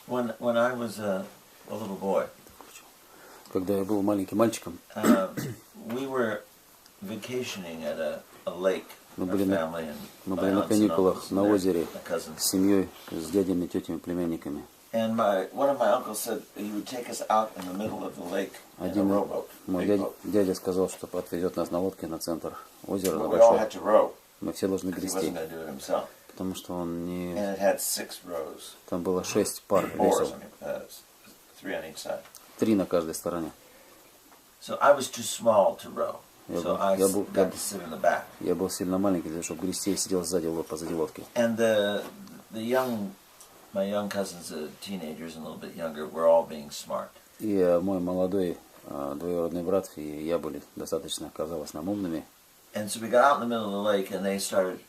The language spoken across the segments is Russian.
When I was a little boy, Когда я был маленьким мальчиком, we were vacationing at a lake. мы были на каникулах на озере с семьей, с дядями, тетями, племянниками. And one of my uncles said he would take us out in the middle of the lake in a rowboat. Мой дядя сказал, что отвезет нас на лодке на центр озера, на We all had большой. to row Мы все должны because he грести, wasn't going to do it himself. потому что он не... And it had 6 rows. Там было 6 пар Oars, весел, 3 on each side. 3 на каждой стороне. So I was too small to row. So I got to sit in the back. Я был сильно маленький, для того, чтобы грести, и сидел сзади, позади лодки. And my young cousins, teenagers and a little bit younger, were all being smart. И мой молодой двоюродный брат и я были достаточно, казалось, нам умными. And so we got out in the middle of the lake, and they started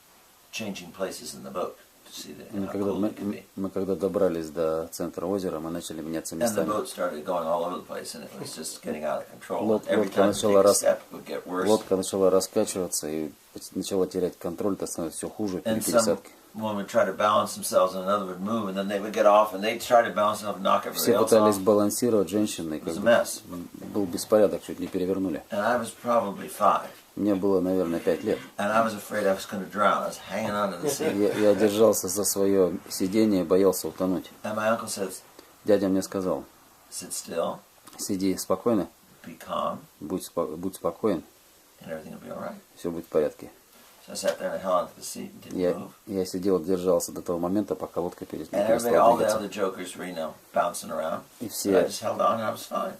changing places in the boat to see how cool it could be. Мы когда добрались до центра озера, мы начали меняться And the местами. boat started going all over the place, and it was just getting out of control. Every time we take a step, it would get worse. Лодка начала раскачиваться и начала терять контроль, это становится все хуже при And пересадке. one would try to balance themselves, and another would move, and then they would get off, and they'd try to balance themselves and knock everybody Все else пытались off. балансировать, женщины, как бы, был беспорядок, чуть не перевернули. And I was probably 5. Мне было, наверное, 5 лет. And I was afraid I was going to drown. I was hanging on to the seat. Я держался за свое сиденье, боялся утонуть. And my uncle says, Дядя мне сказал: sit still, сиди спокойно, be calm, будь спокоен, and everything will be all right. все будет в порядке. So I sat there and held onto the seat and didn't move. Я сидел, держался до того момента, пока лодка And all перестала the двигаться. other jokers were, bouncing around. И So I just held on and I was fine.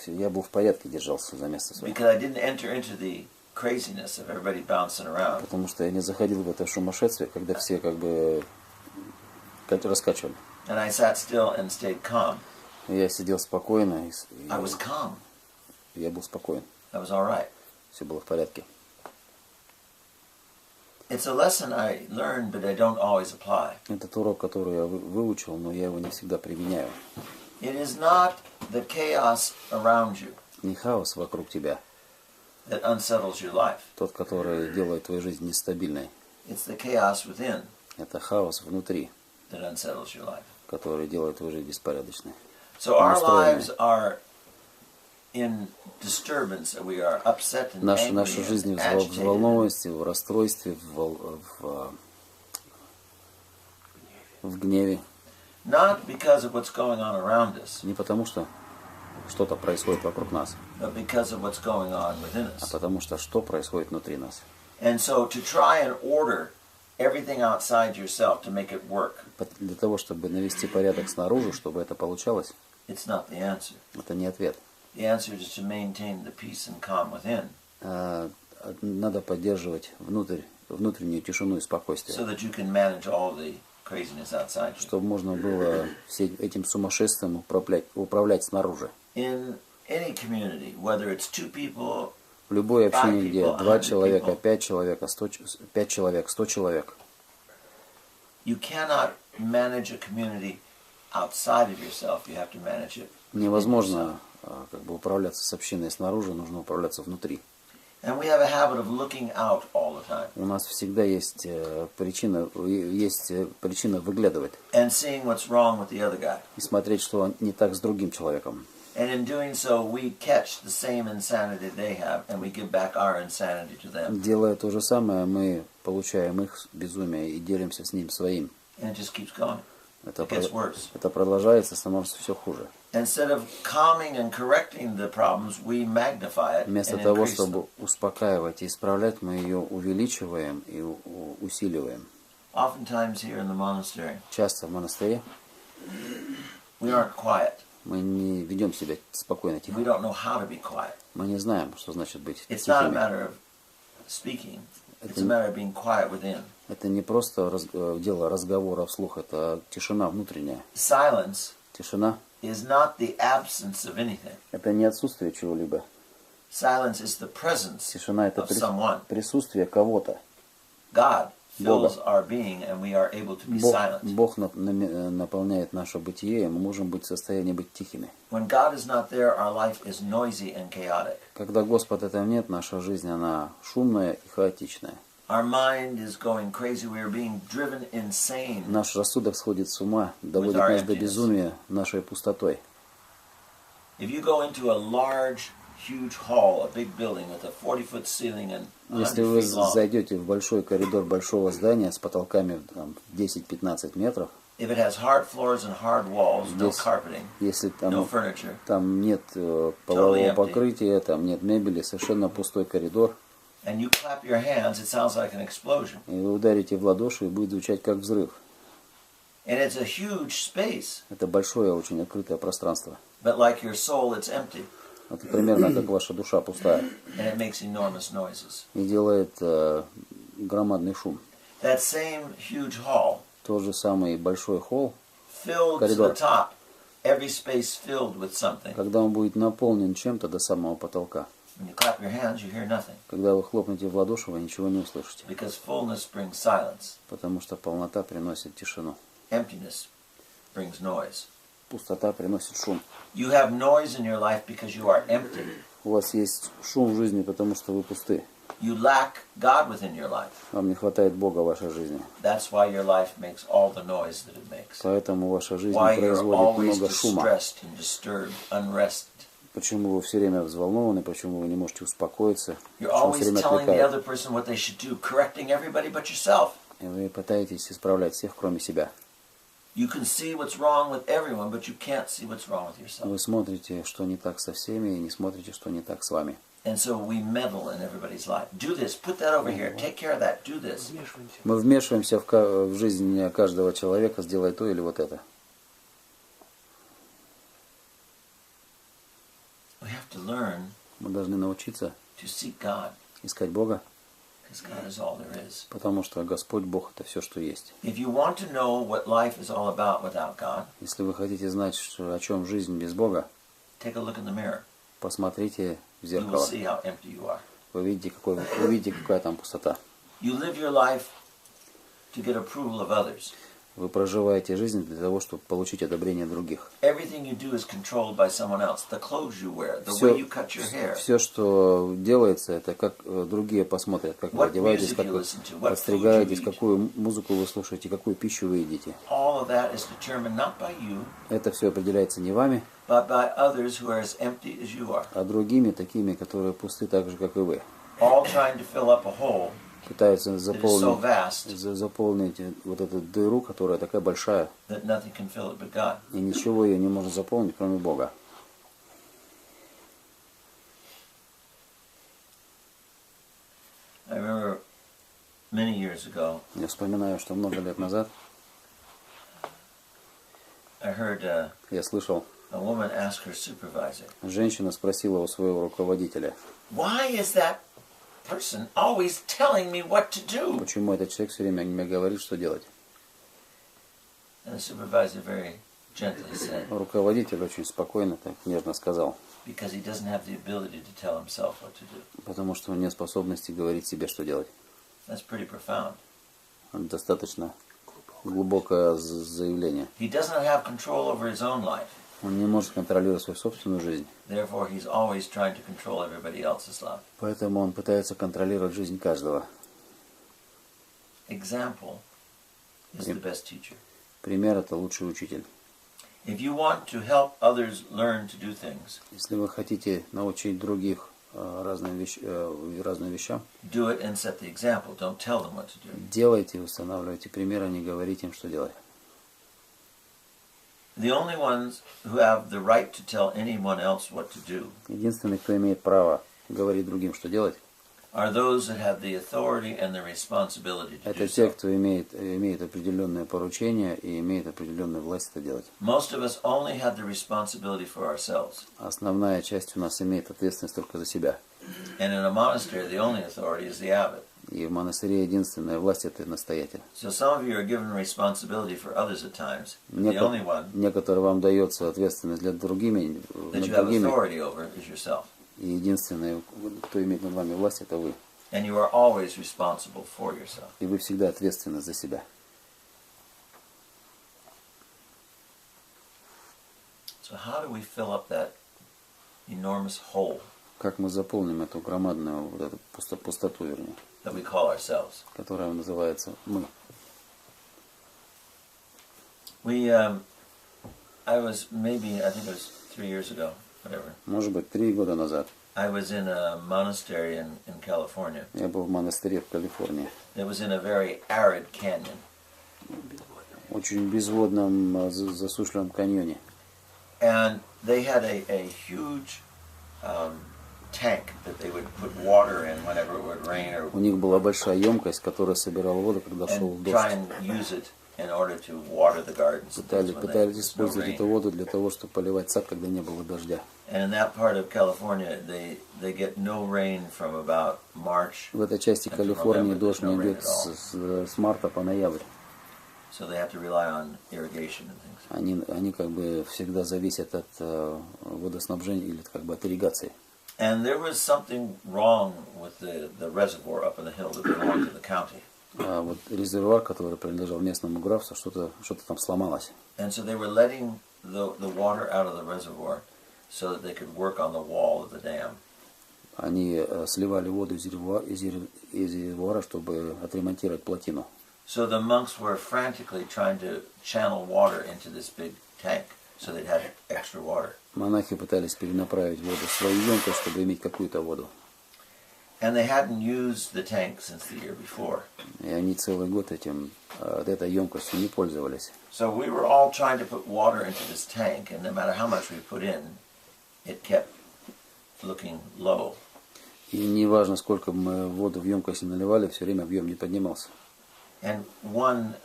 я был в порядке, держался за место свое. Because I didn't enter into the craziness of everybody bouncing around. Потому что я не заходил в это сумасшествие, когда все как бы раскачивали. And I sat still and stayed calm. Я сидел спокойно, I was calm. Я был спокоен. I was all right. Все было в порядке. It's a lesson I learned, but I don't always apply. Этот урок, который я выучил, но я его не всегда применяю. It is not the chaos around you Не хаос вокруг тебя, that unsettles your life. тот, который делает твою жизнь нестабильной. It's the chaos within Это хаос внутри, that unsettles your life. который делает твою жизнь беспорядочной. So our lives are in disturbance, we are upset and angry Наша жизнь and в agitated. взволнованности, в расстройстве, в гневе. Not because of what's going on around us, Не потому, что что-то происходит вокруг нас, but because of what's going on within а us. потому что что происходит внутри нас. And so to try and order everything outside yourself to make it work, Для того, чтобы навести порядок снаружи, чтобы это получалось, it's not the answer. это не ответ. The answer is to maintain the peace and calm within, Надо поддерживать внутреннюю тишину и спокойствие, so that you can manage all the craziness outside you. чтобы можно было всем этим сумасшествием управлять снаружи. In any community, whether it's 2 people, В любой общине, где 2 100 человека, people, 5 человек, 5 человек, 100 человек, you cannot manage a community outside of yourself. You have to manage it. невозможно как бы управляться с общиной снаружи, нужно управляться внутри. And we have a habit of looking out all the time У нас всегда есть причина выглядывать and seeing what's wrong with the other guy. и смотреть, что не так с другим человеком. And in doing so, we catch the same insanity they have, and we give back our insanity to them. Делая то же самое, мы получаем их безумие и делимся с ним своим. And it just keeps going. It gets worse. Это продолжается, становится все хуже. Instead of calming and correcting the problems, we magnify it Вместо and того, increase them. чтобы успокаивать и исправлять, мы ее увеличиваем и усиливаем. Oftentimes here in the monastery, Часто в монастыре we aren't quiet. мы не ведем себя спокойно, тихо. We don't know how to be quiet. Мы не знаем, что значит быть It's not a тихими. matter of speaking. It's a matter of being quiet within. Это не просто дело разговора вслух, это тишина внутренняя. Silence Тишина is not the absence of anything. — это не отсутствие чего-либо. Silence is the presence Тишина — это of someone. присутствие кого-то. God fills our being, and we are able to be silent. Бог наполняет наше бытие, и мы можем быть в состоянии быть тихими. When God is not there, our life is noisy and chaotic. Когда Господа там нет, наша жизнь, она шумная и хаотичная. Our mind is going crazy. We are being driven insane. Наш рассудок сходит с ума, доводит нас до безумия нашей пустотой. If you go into a large, huge hall, a big building with a 40-foot ceiling and 100 Если вы feet long, зайдете в большой коридор большого здания с потолками 10-15 метров, if it has hard floors and hard walls, no carpeting, если no furniture, там нет полового покрытия, там нет мебели, совершенно пустой коридор, and you clap your hands, it sounds like an explosion. и вы ударите в ладоши, и будет звучать как взрыв. And it's a huge space. Это большое, очень открытое пространство. But like your soul, it's empty. Это примерно как ваша душа пустая. And it makes enormous noises. И делает громадный шум. That same huge hall, Тот же самый большой холл, filled to the top, every space filled with something. когда он будет наполнен чем-то до самого потолка. When you clap your hands, you hear nothing. Когда вы хлопнете в ладоши, вы ничего не услышите. Because fullness brings silence. Потому что полнота приносит тишину. Emptiness brings noise. Пустота приносит шум. You have noise in your life because you are empty. У вас есть шум в жизни, потому что вы пусты. You lack God within your life. Вам не хватает Бога в вашей жизни. That's why your life makes all the noise that it makes. Поэтому ваша жизнь Why you're производит always много шума. distressed and disturbed, unrested. Почему вы все время взволнованы, почему вы не можете успокоиться, You're почему все always время telling the отвлекают. other person what they should do, correcting everybody but yourself. И вы пытаетесь исправлять всех, кроме себя. You can see what's wrong with everyone, but you can't see what's wrong with yourself. Вы смотрите, что не так со всеми, и не смотрите, что не так с вами. And so we meddle in everybody's life. Do this, put that over here, take care of that, do this. Мы вмешиваемся в жизнь каждого человека, сделай то или вот это. We have to learn Мы должны научиться to seek God, искать Бога, because God is all there is. потому что Господь Бог — это все, что есть. If you want to know what life is all about without God, Если вы хотите знать, о чем жизнь без Бога, take a look in the mirror. посмотрите в You will зеркало. see how empty you are. Вы увидите, какая там пустота. You live your life to get approval of others. Вы проживаете жизнь для того, чтобы получить одобрение других. Everything you do is controlled by someone else. The clothes you wear, the way you cut your hair, Все, что делается, это как другие посмотрят, как вы what одеваетесь, music как you вы listen to, what food you подстригаетесь, eat. какую музыку вы слушаете, какую пищу вы едите. All of that is determined not by you, Это все определяется не вами, but by others who are as empty as you are. а другими, такими, которые пусты так же, как и вы. All trying to fill up a hole Пытаются that is so vast заполнить вот эту дыру, которая такая большая, that nothing can fill it but God. и ничего ее не может заполнить, кроме Бога. I remember many years ago, Я вспоминаю, что много лет назад I heard я слышал, a woman ask her supervisor, женщина спросила у своего руководителя, "Why is that person always telling me what to do?" почему этот человек все время мне говорит, что делать. And the supervisor very gently said, Руководитель очень спокойно, так нежно сказал, because he doesn't have the ability to tell himself what to do. потому что он нет способности говорить себе, что делать. That's pretty profound. Это достаточно глубокое заявление. He does not have control over his own life. Он не может контролировать свою собственную жизнь, Therefore, he's always trying to control everybody else's life. поэтому он пытается контролировать жизнь каждого. Example is the best teacher. Пример — это лучший учитель. If you want to help others learn to do things, Если вы хотите научить других разным вещам, do it and set the example. Don't tell them what to do. делайте, устанавливайте пример, а не говорите им, что делать. The only ones who have the right to tell anyone else what to do Единственный, кто имеет право говорить другим, что делать, are those that have the authority and the responsibility to do это те, so. кто имеет определенное поручение и имеет определенную власть это делать. Most of us only have the responsibility for ourselves. Основная часть у нас имеет ответственность только за себя. And in a monastery, the only authority is the abbot. И в монастыре единственная власть — это настоятель. So some of you are given responsibility for others at times. But the only one Некоторым вам дается ответственность над that другими, you have authority over is yourself. и единственный, кто имеет над вами власть, это вы. And you are always responsible for yourself. И вы всегда ответственны за себя. So how do we fill up that enormous hole? Как мы заполним эту громадную вот эту пустоту, вернее? that we call ourselves. которая называется мы. I think it was 3 years ago, whatever. Может быть, 3 года назад. I was in a monastery in California. Я был в монастыре в Калифорнии. It was in a very arid canyon. Очень безводном, засушливом каньоне. And they had a huge tank that they would put water in whenever it would rain or У них была большая емкость, которая собирала воду, когда шел and дождь. try and use it in order to water the gardens. Пытались использовать эту воду для того, чтобы поливать сад, когда не было дождя. And in that part of California, they get no rain from about March. В этой части Калифорнии дождь не идет с марта по ноябрь. So they have to rely on irrigation and things. Они как бы всегда зависят от водоснабжения или как бы от ирригации. And there was something wrong with the reservoir up in the hill that belonged to the county. А вот резервуар, который принадлежал местному графству, что-то там сломалось. And so they were letting the water out of the reservoir so that they could work on the wall of the dam. Они сливали воду из резервуара, чтобы отремонтировать плотину. So the monks were frantically trying to channel water into this big tank so they'd have extra water. Монахи пытались перенаправить воду в свою емкость, чтобы иметь какую-то воду. And they hadn't used the tank since the year before. И они целый год этой емкостью не пользовались. So we were all trying to put water into this tank, and no matter how much we put in, it kept looking low. И неважно, сколько мы воду в емкость наливали, все время объем не поднимался. And one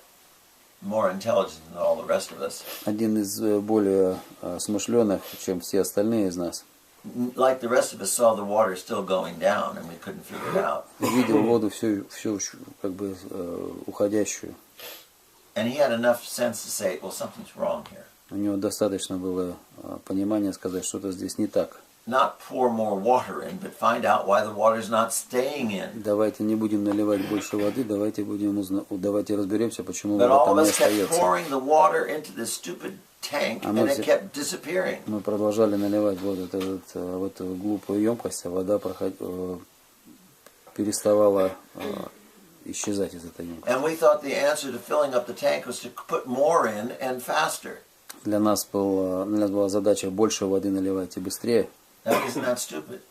more intelligent than all the rest of us. Один из более смышленых, чем все остальные из нас, like the rest of us, saw the water still going down, and we couldn't figure it out. видел воду все как бы уходящую. And he had enough sense to say, well, something's wrong here. У него достаточно было понимания сказать, что-то здесь не так. Not pour more water in, but find out why the water's not staying in. Давайте не будем наливать больше воды, давайте разберемся, почему But вода all там of не us kept остается. pouring the water into this stupid tank, and it kept disappearing. Мы продолжали наливать воду в эту глупую емкость, а вода переставала исчезать из этой емкости. And we thought the answer to filling up the tank was to put more in and faster. Для нас была задача больше воды наливать и быстрее. Now, isn't that stupid?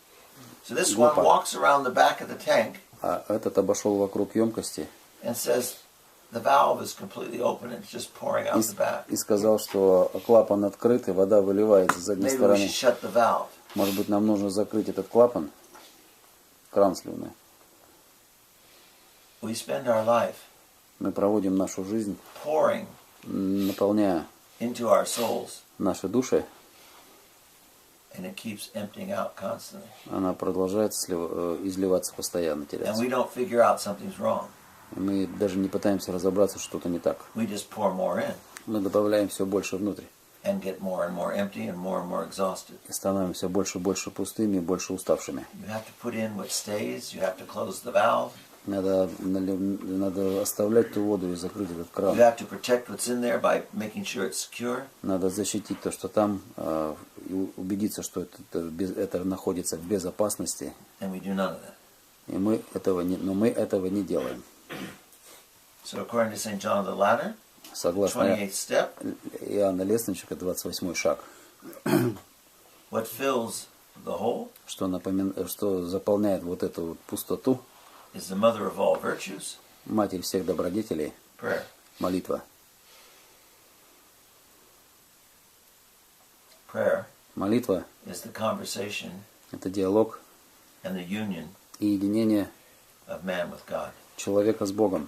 So this one walks around the back of the tank. А этот обошел вокруг емкости. And says the valve is completely open, it's just pouring out the back. И сказал, что клапан открыт и вода выливается с задней Maybe we стороны. should shut the valve. Может быть, нам нужно закрыть этот клапан, кран сливной. We spend our life Мы проводим нашу жизнь, pouring наполняя into our souls, наши души. and it keeps emptying out constantly. Она продолжает изливаться постоянно, And теряться. we don't figure out something's wrong. И мы даже не пытаемся разобраться, что-то не так. We just pour more in Мы добавляем все больше внутрь. and get more and more empty and more exhausted. И становимся больше и больше пустыми и больше уставшими. You have to put in what stays, you have to close the valve. Надо оставлять ту воду и закрыть этот кран. You have to protect what's in there by making sure it's secure. Надо защитить то, что там, и убедиться, что это находится в безопасности. And we do none of that. И мы этого не делаем. So according to St. John of the Ladder, Согласно 28th step, Иоанна Лестничника, 28 шаг, what fills the hole что заполняет вот эту вот пустоту, is the mother of all virtues, матерь всех добродетелей, prayer. молитва. Prayer Молитва is the conversation – это диалог and the union и единение of man with God. человека с Богом.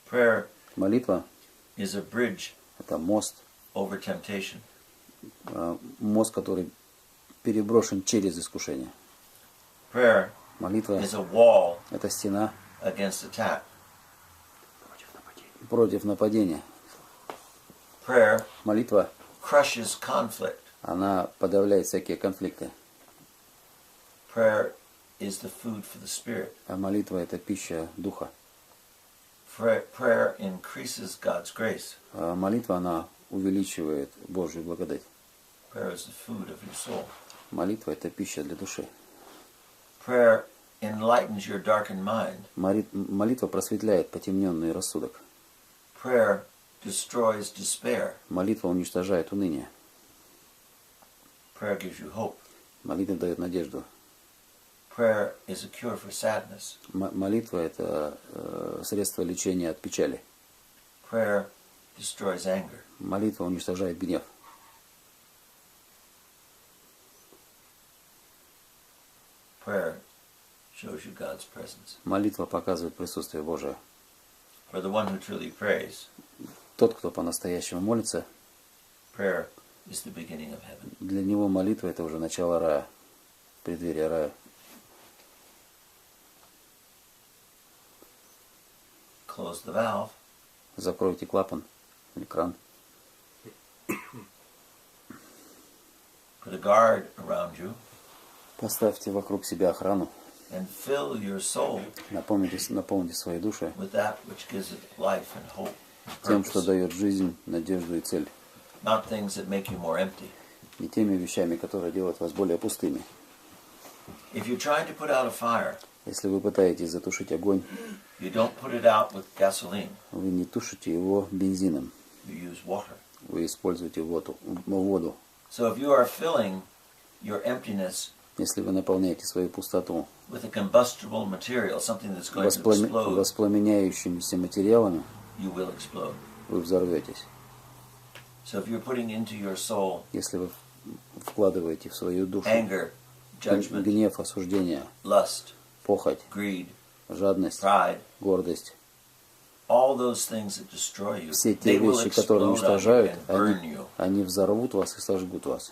Prayer Молитва is a bridge – это мост, over temptation. мост, который переброшен через искушение. Prayer Молитва is a wall – это стена against attack. против нападения. Prayer Молитва, crushes conflict. она подавляет всякие конфликты. Prayer is the food for the spirit. А молитва – это пища духа. Prayer increases God's grace. А молитва, она увеличивает Божью благодать. Prayer is the food of your soul. Молитва – это пища для души. Prayer enlightens your darkened mind. Молитва просветляет потемненный рассудок. Prayer destroys despair. Молитва уничтожает уныние. Prayer gives you hope. Молитва дает надежду. Prayer is a cure for sadness. Молитва – это средство лечения от печали. Prayer destroys anger. Молитва уничтожает гнев. Prayer shows you God's presence. Молитва показывает присутствие Божие. For the one who truly prays, Тот, кто по-настоящему молится, prayer is the beginning of heaven. для него молитва – это уже начало рая, преддверие рая. Close the valve. Закройте клапан или кран. Put a guard around you. Поставьте вокруг себя охрану. And fill your soul Наполните свои души with that which gives it life and hope and тем, что purpose. дает жизнь, надежду и цель. Not things that make you more empty. Не теми вещами, которые делают вас более пустыми. If you're trying to put out a fire, Если вы пытаетесь затушить огонь, you don't put it out with gasoline. вы не тушите его бензином. You use water. Вы используете воду. So if you are filling your emptiness Если вы наполняете свою пустоту with a combustible material, something that's going to explode, воспламеняющимися материалами, you will explode. вы взорветесь. So if you're putting into your soul Если вы вкладываете в свою душу anger, judgment, гнев, осуждение, lust, похоть, greed, жадность, pride, гордость, all those things that destroy you, все те they will вещи, которые explode on you уничтожают, and burn you. они взорвут вас и сожгут вас.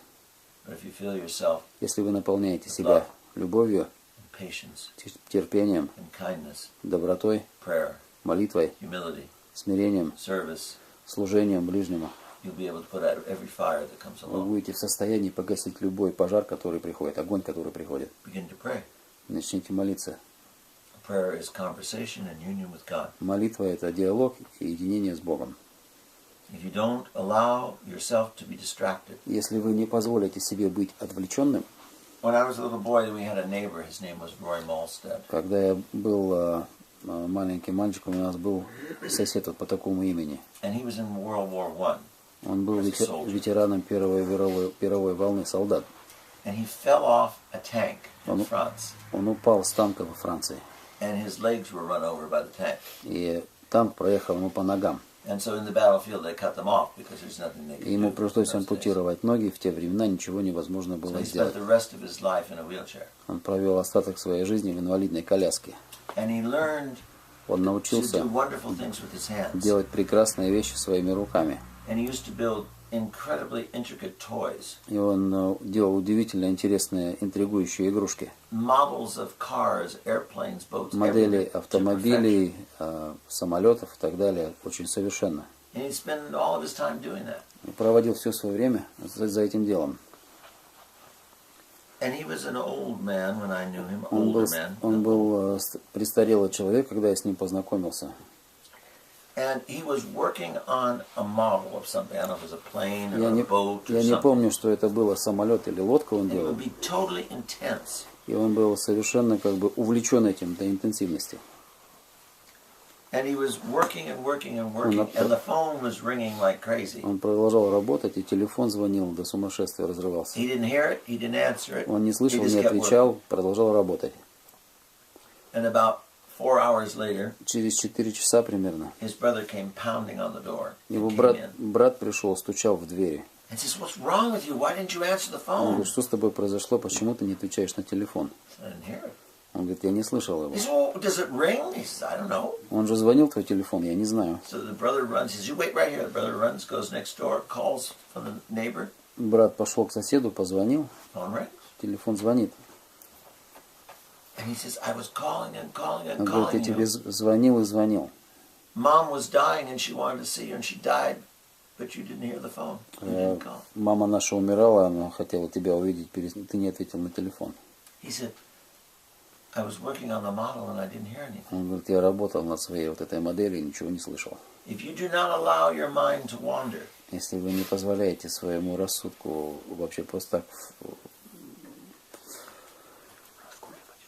But if you fill yourself Если вы наполняете себя любовью, with patience терпением, and kindness, добротой, prayer, молитвой, humility, смирением, service, служением ближнему, you'll be able to put out every fire that comes вы along. будете в состоянии погасить любой пожар, который приходит, огонь, который приходит. Begin to pray. Начните молиться. Prayer is conversation and union with God. Молитва – это диалог и единение с Богом. If you don't allow yourself to be distracted. Если вы не позволите себе быть отвлеченным, When I was a little boy, we had a neighbor. His name was Roy Malstead. когда я был маленьким мальчиком, у нас был сосед вот по такому имени. And he was in World War I. Он был ветераном Первой мировой волны, солдат. And he fell off a tank in France. Он упал с танка во Франции. And his legs were run over by the tank. И танк проехал ему по ногам. And so in the battlefield they cut them off because there's nothing they could do. Ему пришлось in those days. ампутировать ноги, в те времена ничего невозможно So было he spent сделать. the rest of his life in a wheelchair. Он провел остаток своей жизни в инвалидной коляске. And he learned Он to научился do wonderful things with his hands. делать прекрасные вещи своими руками. And he used to build incredibly intricate toys. И он делал удивительно интересные, интригующие игрушки. Models of cars, airplanes, boats, Модели everything to автомобилей, самолетов и так далее. Очень совершенно. perfection. And he'd spend all of his time doing that. И проводил все свое время за этим делом. And he was an old man when I knew him, Он older man. был престарелый человек, когда я с ним познакомился. And he was working on a model of something. I don't know if it was a plane or a boat or Я не something. помню, что это было самолет или лодка он And it делал. would be totally intense. И он был совершенно как бы увлечен этим до интенсивности. And he was working and working and working, and the phone was ringing like crazy. Он продолжал работать, и телефон звонил, до сумасшествия разрывался. He didn't hear it, he didn't answer it. Он не слышал, He just не kept отвечал, продолжал работать. And about 4 hours later, Через 4 часа примерно his brother came pounding on the door. его And came in. брат пришел, стучал в двери. And says, "What's wrong with you? Why didn't you answer the Он phone?" говорит, что с тобой произошло, почему ты не отвечаешь на телефон? I didn't hear it. Он говорит, я не слышал его. He says, "Well, does it ring?" He says, "I don't know." Он же звонил в твой телефон, я не знаю. So the brother runs. He says, "You wait right here." The brother runs, goes next door, calls from the neighbor. Брат пошел к соседу, позвонил, Phone rings. телефон звонит. And he says, "I was calling and calling and Он говорит, я calling тебе you. звонил и звонил. Mom was dying and she wanted to see you and she died, but you didn't hear the phone. You didn't call." Мама наша умирала, она хотела тебя увидеть, ты не ответил на телефон. He said, "I was working on the model and I didn't hear anything." Он говорит, я работал над своей вот этой моделью и ничего не слышал. If you do not allow your mind to wander, если вы не позволяете своему рассудку вообще просто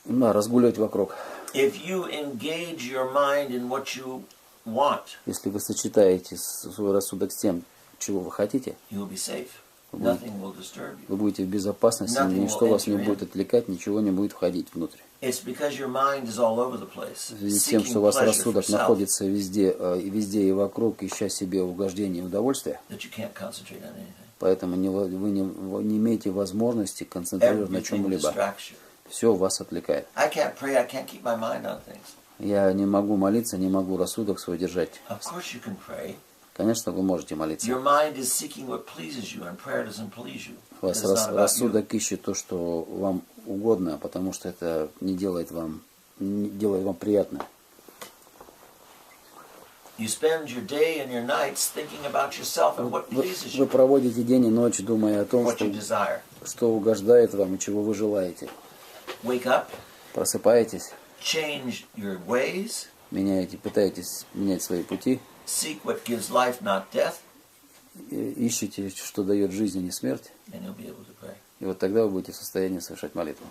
так разгуливать вокруг. if you engage your mind in what you want, Если вы сочетаете свой рассудок с тем, чего вы хотите, you will be safe. Nothing will disturb you. вы будете в безопасности, ничто вас не будет отвлекать, ничего не будет входить внутрь. It's because your mind is all over the place, В связи с тем, что seeking у вас pleasure for рассудок self, находится везде и вокруг, ища себе угождение и удовольствие, that you can't concentrate on anything. поэтому вы не имеете возможности концентрироваться на Everything чем-либо. distracts you. Все вас отвлекает. I can't pray, I can't keep my mind on things. Я не могу молиться, не могу рассудок свой держать. Of course you can pray. Конечно, вы можете молиться. Your mind is seeking what pleases you, and prayer doesn't please you. У вас It's not about you. рассудок ищет то, что вам угодно, потому что это не делает вам приятно. You spend your day and your nights thinking about yourself and what pleases Вы you, проводите день и ночь, думая о том, what you desire. что угождает вам и чего вы желаете. Wake up, Просыпаетесь, change your ways, пытаетесь менять свои пути, seek what gives life, not death, ищете, что дает жизнь, а не смерть, and you'll be able to pray. и вот тогда вы будете в состоянии совершать молитву.